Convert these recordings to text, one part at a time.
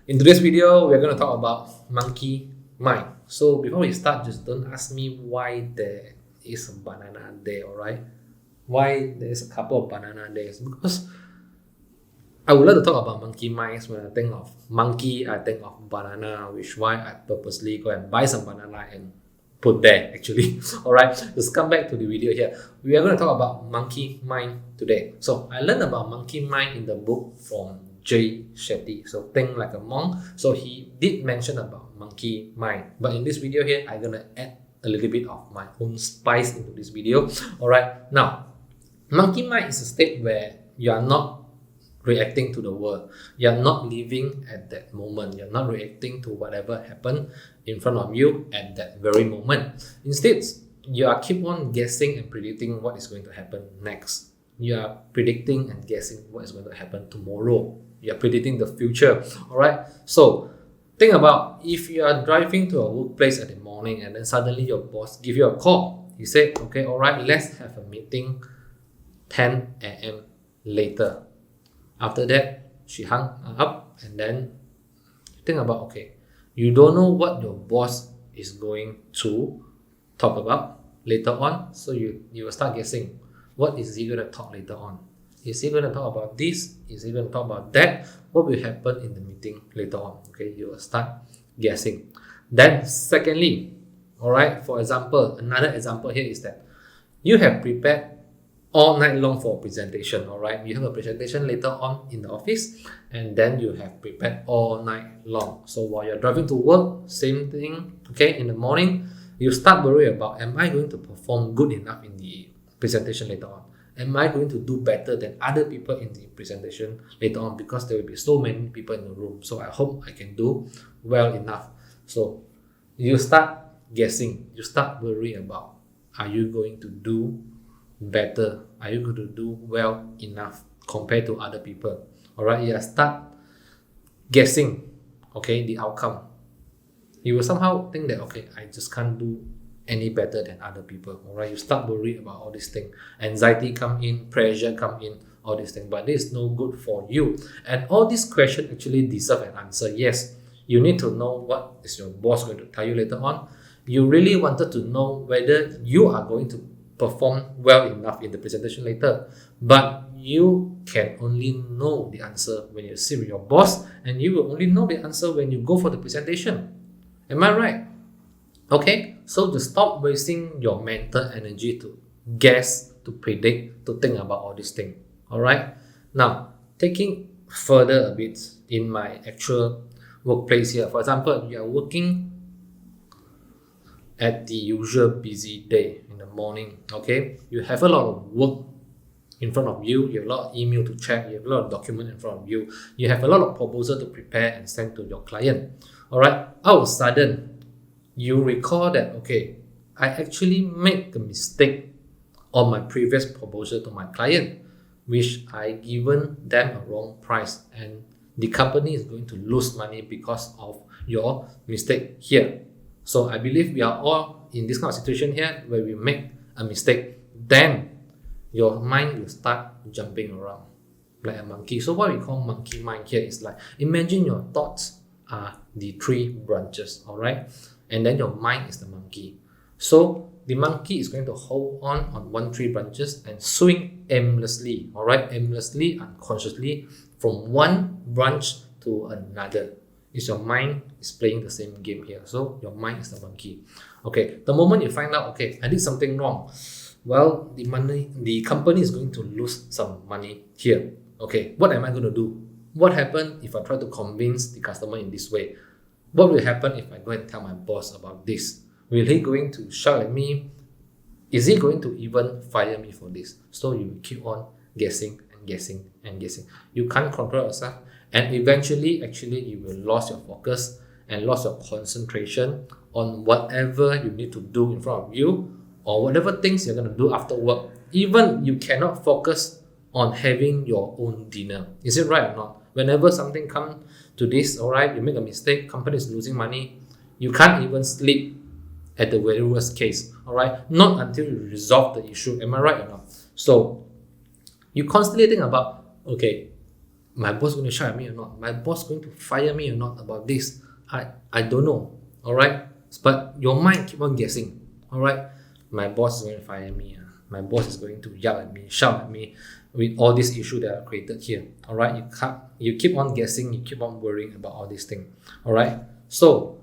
In today's video, we're going to talk about monkey mind. So before we start, just don't ask me why there is a banana there, alright? Why there is a couple of banana there? Because I would like to talk about monkey minds. When I think of monkey, I think of banana, which why I purposely go and buy some banana and put there actually. Alright, let's come back to the video here. We are going to talk about monkey mind today. So I learned about monkey mind in the book from J. Shetty. So think like a monk. So he did mention about monkey mind. But in this video here, I'm going to add a little bit of my own spice into this video. Alright, now monkey mind is a state where you are not reacting to the world. You're not living at that moment. You're not reacting to whatever happened in front of you at that very moment. Instead, you are keep on guessing and predicting what is going to happen next. You are predicting and guessing what is going to happen tomorrow. You are predicting the future. Alright. So think about if you are driving to a workplace at the morning and then suddenly your boss give you a call. You say, okay, alright, let's have a meeting 10 a.m. later. After that, she hung up and then think about, okay, you don't know what your boss is going to talk about later on. So you will start guessing, what is he going to talk later on? Is he going to talk about this? Is he going to talk about that? What will happen in the meeting later on? Okay, you will start guessing. Then secondly, all right, for example, another example here is that you have prepared all night long for a presentation, all right? You have a presentation later on in the office and then you have prepared all night long. So while you're driving to work, same thing, okay? In the morning, you start worry about, am I going to perform good enough in the presentation later on? Am I going to do better than other people in the presentation later on? Because there will be so many people in the room. So I hope I can do well enough. So you start guessing, you start worry about, are you going to do better? Are you going to do well enough compared to other people? Alright, you start guessing, okay, the outcome. You will somehow think that, okay, I just can't do any better than other people. Alright, you start worried about all these things. Anxiety come in, pressure come in, all these things. But this is no good for you. And all these questions actually deserve an answer. Yes, you need to know what is your boss going to tell you later on. You really wanted to know whether you are going to perform well enough in the presentation later, but you can only know the answer when you sit with your boss, and you will only know the answer when you go for the presentation. Am I right? Okay, so to stop wasting your mental energy to guess, to predict, to think about all these things. Alright, now taking further a bit in my actual workplace here, for example, you are working at the usual busy day in the morning, okay? You have a lot of work in front of you, you have a lot of email to check, you have a lot of document in front of you, you have a lot of proposal to prepare and send to your client. Alright, all of a sudden, you recall that, okay, I actually made the mistake on my previous proposal to my client, which I given them a wrong price, and the company is going to lose money because of your mistake here. So I believe we are all in this kind of situation here where we make a mistake, then your mind will start jumping around like a monkey. So what we call monkey mind here is like, imagine your thoughts are the tree branches, all right? And then your mind is the monkey. So the monkey is going to hold on one tree branches and swing aimlessly, all right? Aimlessly, unconsciously from one branch to another. Is your mind is playing the same game here. So your mind is the monkey. Okay, the moment you find out, okay, I did something wrong, well, the company is going to lose some money here. Okay, what am I going to do? What happens if I try to convince the customer in this way? What will happen if I go and tell my boss about this? Will he going to shout at me? Is he going to even fire me for this? So you keep on guessing and guessing and guessing. You can't control yourself. And eventually, actually, you will lose your focus and lose your concentration on whatever you need to do in front of you or whatever things you're going to do after work. Even you cannot focus on having your own dinner. Is it right or not? Whenever something comes to this, all right, you make a mistake, company is losing money, you can't even sleep at the very worst case, all right? Not until you resolve the issue. Am I right or not? So you constantly think about, okay, my boss going to shout at me or not? My boss going to fire me or not about this? I don't know. All right, but your mind keep on guessing. All right, my boss is going to fire me. My boss is going to yell at me, shout at me with all these issues that are created here. All right, you keep on guessing, you keep on worrying about all these things. All right, so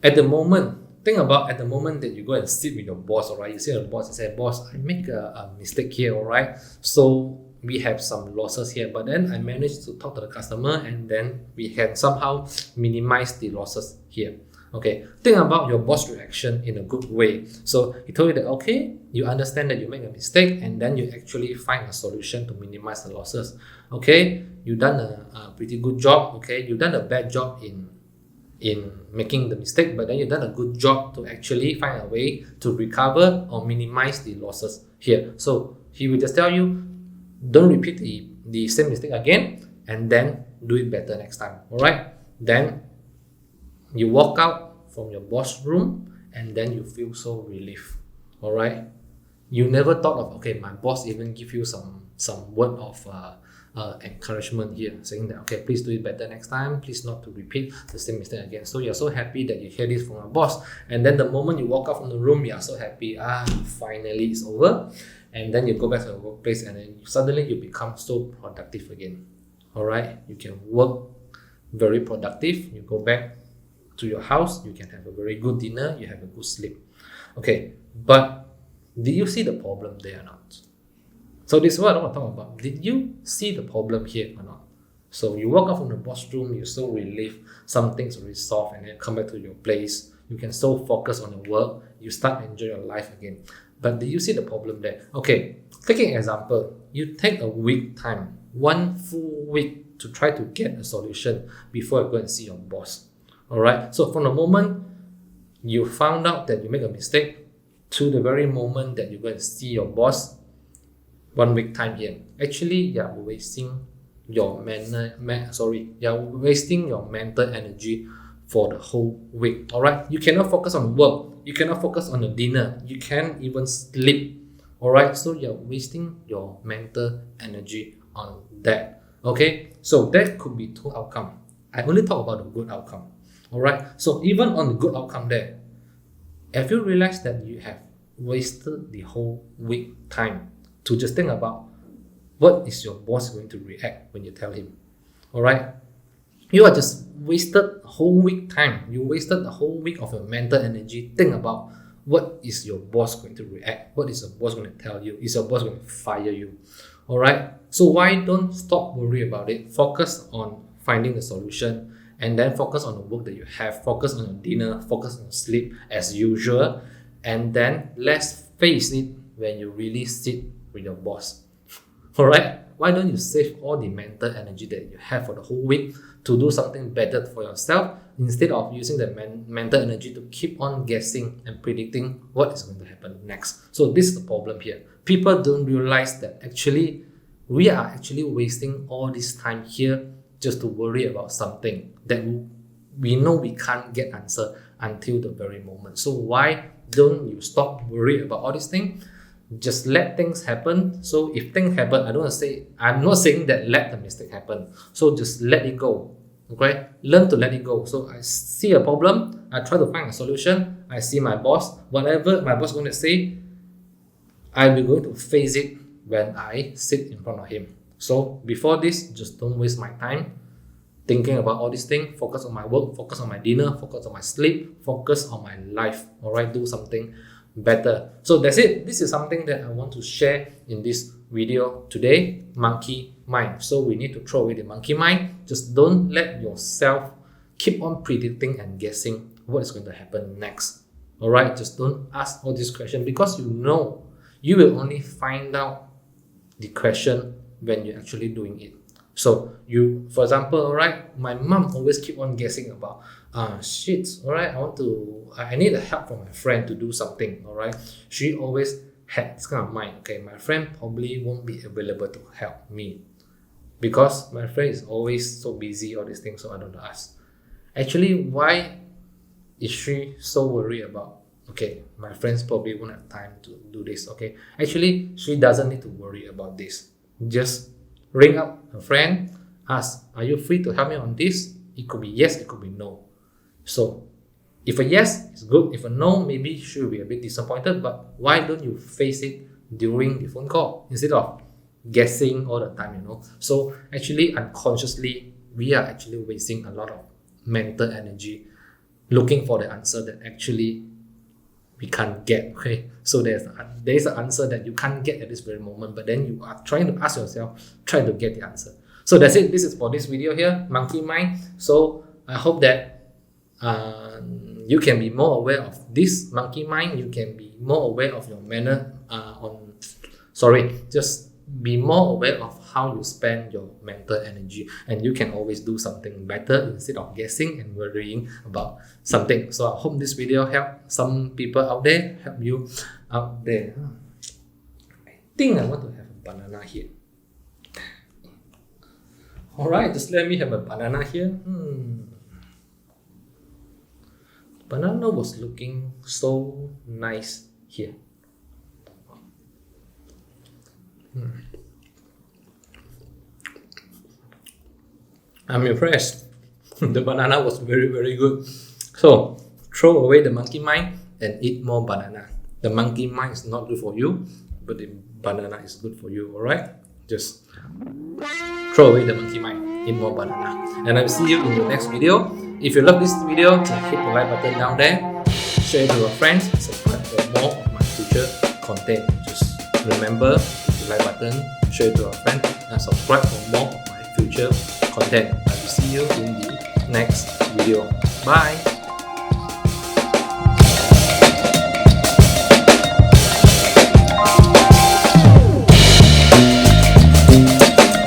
at the moment, think about at the moment that you go and sit with your boss. All right, you see your boss, you say, boss, I make a mistake here. All right, so we have some losses here, but then I managed to talk to the customer, and then we can somehow minimize the losses here. Okay, think about your boss reaction in a good way. So he told you that, okay, you understand that you make a mistake, and then you actually find a solution to minimize the losses. Okay, you've done a pretty good job. Okay, you've done a bad job in making the mistake, but then you've done a good job to actually find a way to recover or minimize the losses here. So he will just tell you, don't repeat the same mistake again, and then do it better next time. All right, then you walk out from your boss room, and then you feel so relieved. All right, you never thought of, okay, my boss even give you some word of encouragement here, saying that, okay, please do it better next time, please not to repeat the same mistake again. So you're so happy that you hear this from your boss, and then the moment you walk out from the room, you are so happy, finally it's over. And then you go back to the workplace, and then suddenly you become so productive again. All right, you can work very productive. You go back to your house, you can have a very good dinner, you have a good sleep. Okay, but did you see the problem there or not? So this is what I want to talk about. Did you see the problem here or not? So you walk out from the boss room, you're so relieved, some things are resolved, and then come back to your place. You can so focus on your work, you start enjoy your life again. But did you see the problem there? Okay, taking an example, you take a week time, 1 full week to try to get a solution before you go and see your boss. All right, so from the moment you found out that you make a mistake to the very moment that you go and see your boss, 1 week time here, actually you're wasting your wasting your mental energy for the whole week. All right, you cannot focus on work, you cannot focus on the dinner, you can't even sleep. All right, so you're wasting your mental energy on that. Okay, so that could be 2 outcomes. I only talk about the good outcome. All right, so even on the good outcome there, have you realized that you have wasted the whole week time to just think about what is your boss going to react when you tell him? All right, you are just wasted a whole week time. You wasted the whole week of your mental energy. Think about what is your boss going to react? What is your boss going to tell you? Is your boss going to fire you? All right, so why don't stop worry about it? Focus on finding the solution, and then focus on the work that you have, focus on your dinner, focus on your sleep as usual, and then let's face it, when you really sit with your boss. All right, why don't you save all the mental energy that you have for the whole week to do something better for yourself, instead of using the mental energy to keep on guessing and predicting what is going to happen next. So this is the problem here. People don't realize that actually we are actually wasting all this time here just to worry about something that we know we can't get answer until the very moment. So why don't you stop worrying about all these things? Just let things happen. So if things happen, I'm not saying that let the mistake happen. So just let it go. Okay, learn to let it go. So I see a problem, I try to find a solution. I see my boss, whatever my boss is going to say, I'll be going to face it when I sit in front of him. So before this, just don't waste my time thinking about all these things. Focus on my work, focus on my dinner, focus on my sleep, focus on my life. All right, do something better. So that's it. This is something that I want to share in this video today. Monkey mind. So we need to throw away the monkey mind. Just don't let yourself keep on predicting and guessing what is going to happen next. All right, just don't ask all these questions, because you know you will only find out the question when you're actually doing it. So you, for example, all right, my mom always keep on guessing about shit, all right, I need a help from my friend to do something. All right, she always had this kind of mind. Okay, my friend probably won't be available to help me because my friend is always so busy, all these things, so I don't ask. Actually, why is she so worried about, okay, my friends probably won't have time to do this? Okay, actually she doesn't need to worry about this. Just ring up her friend, ask, are you free to help me on this? It could be yes, it could be no. So if a yes is good, if a no, maybe you should be a bit disappointed, but why don't you face it during the phone call instead of guessing all the time, So actually, unconsciously, we are actually wasting a lot of mental energy looking for the answer that actually we can't get. Okay, so there's an answer that you can't get at this very moment, but then you are trying to ask yourself, try to get the answer. So that's it. This is for this video here, monkey mind. So I hope that you can be more aware of this monkey mind. You can be more aware of your manner just be more aware of how you spend your mental energy, and you can always do something better instead of guessing and worrying about something. So I hope this video helped some people out there, help you out there. I think I want to have a banana here. Alright, just let me have a banana here. Banana was looking so nice here. I'm impressed. The banana was very, very good. So throw away the monkey mind and eat more banana. The monkey mind is not good for you, but the banana is good for you. Alright? Just throw away the monkey mind, eat more banana. And I'll see you in the next video. If you love this video, hit the like button down there, share it to your friends, subscribe for more of my future content. Just remember, hit the like button, share it to your friends, and subscribe for more of my future content. I will see you in the next video. Bye!